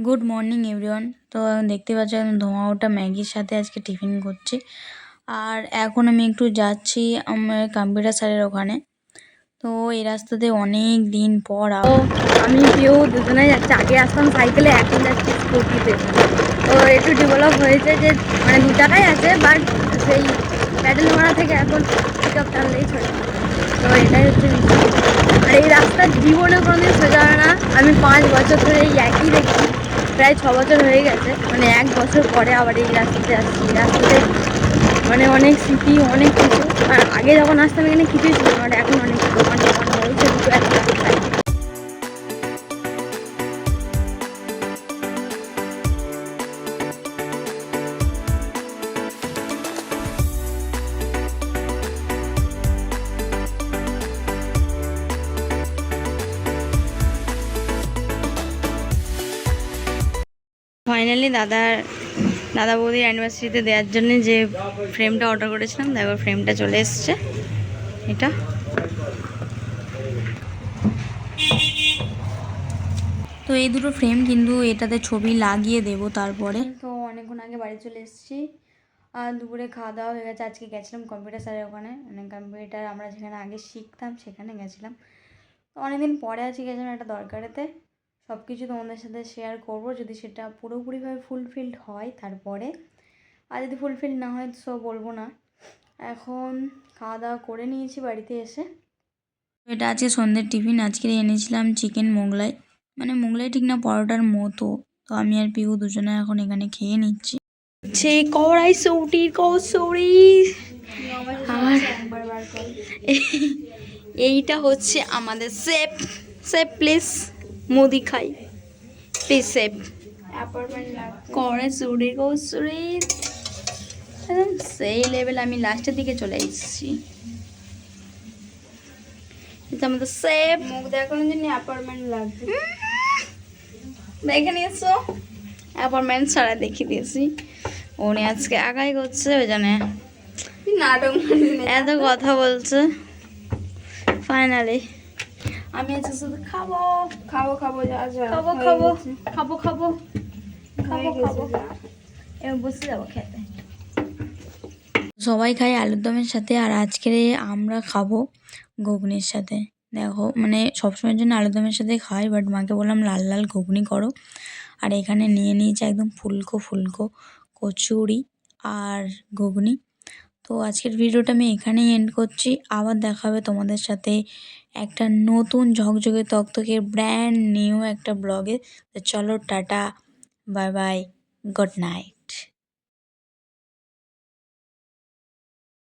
Good morning everyone. তো দেখতে পাচ্ছ একদম ধোঁয়া ওটা ম্যাগির সাথে আজকে টিফিন করছি। আর এখন আমি একটু যাচ্ছি আমার কম্পিউটার স্যারের ওখানে। তো এই রাস্তাতে অনেক দিন পর আমি কেউ দুজনেই যাচ্ছি। আগে আসতাম সাইকেলে, এখন যাচ্ছি স্কুটিতে। তো একটু ডেভেলপ হয়েছে যে মানে দু টাকাই আছে, বাট সেই প্যাডেল মারা থেকে এখন পিক আপ টানলেই চলে। তো এটাই হচ্ছে বিষয়। আর এই রাস্তার জীবনে কোনোদিন সোজা হয় না। আমি 5 বছর ধরে এই একই দেখছি, প্রায় 6 বছর হয়ে গেছে। মানে 1 বছর পরে আবার এই রাস্তাতে আসছি। এই রাস্তাতে মানে অনেক স্মৃতি, অনেক কিছু। আর আগে যখন আসতাম এখানে কিছুই ছিল না, এখন অনেক দোকান টোকান হয়েছে দুটো একটা। ফাইনালি দাদা বৌদির অ্যানিভার্সারিতে দেওয়ার জন্য যে ফ্রেমটা অর্ডার করেছিলাম, দেখো ফ্রেমটা চলে এসছে। এটা তো এই দুটো ফ্রেম কিন্তু এটাতে ছবি লাগিয়ে দেব তারপরে। তো অনেকক্ষণ আগে বাড়ি চলে এসেছি আর দুপুরে খাওয়া দাওয়া হয়ে গেছে। আজকে গেছিলাম কম্পিউটার স্যারের ওখানে, মানে কম্পিউটার আমরা যেখানে আগে শিখতাম সেখানে গেছিলাম। তো অনেকদিন পরে আজকে গেছিলাম একটা দরকারেতে। সব কিছু তোমাদের সাথে শেয়ার করব যদি সেটা পুরোপুরিভাবে ফুলফিলড হয় তারপরে। আর যদি ফুলফিল না হয় তো বলবো না। এখন খাওয়া দাওয়া করে নিয়েছি বাড়িতে এসে। এটা আছে সন্ধ্যের টিফিন। আজকে এনেছিলাম চিকেন মোগলাই, মানে মোগলাই ঠিক না পরোটার মতো। তো আমি আর পিউ দুজনে এখন এখানে খেয়ে নিচ্ছি। সেই কড়াইশুঁটির কচুরি। আর এইটা হচ্ছে আমাদের সেফ। সেফ প্লিজ মুদি খাই, প্লিজ সেফ। কড়াইশুঁটির কচুরি একদম সেই লেভেল। আমি লাস্টের দিকে চলে এসেছি। এটা আমাদের সেফ। মুখ দেখানোর জন্য অ্যাপার্টমেন্ট লাগবে, দেখে নিয়েছো? অ্যাপার্টমেন্ট ছাড়া দেখিয়ে দিয়েছি। উনি আজকে আগাই করছে, ওই জন্য নাটক এত কথা বলছে। ফাইনালি আমি আজকে শুধু খাবো খাবো খাবো খাবো খাবো খাবো খাবো খাবো খাবো। এবার বসে যাবো খেতে। সবাই খায় আলুর দমের সাথে, আর আজকে আমরা খাবো ঘুগনির সাথে। দেখো মানে সবসময়ের জন্য আলুর দমের সাথে খাই, বাট মাকে বললাম লাল লাল ঘুগনি করো। আর এখানে নিয়ে নিয়েছে একদম ফুলকো ফুলকো কচুরি আর ঘুগনি। তো আজকের ভিডিওটা আমি এখানেই এন্ড করছি। আবার দেখা হবে তোমাদের সাথে একটা নতুন ঝকঝকে তকতকে ব্র্যান্ড নিউ একটা ব্লগে। তো চলো tata, bye bye, good night.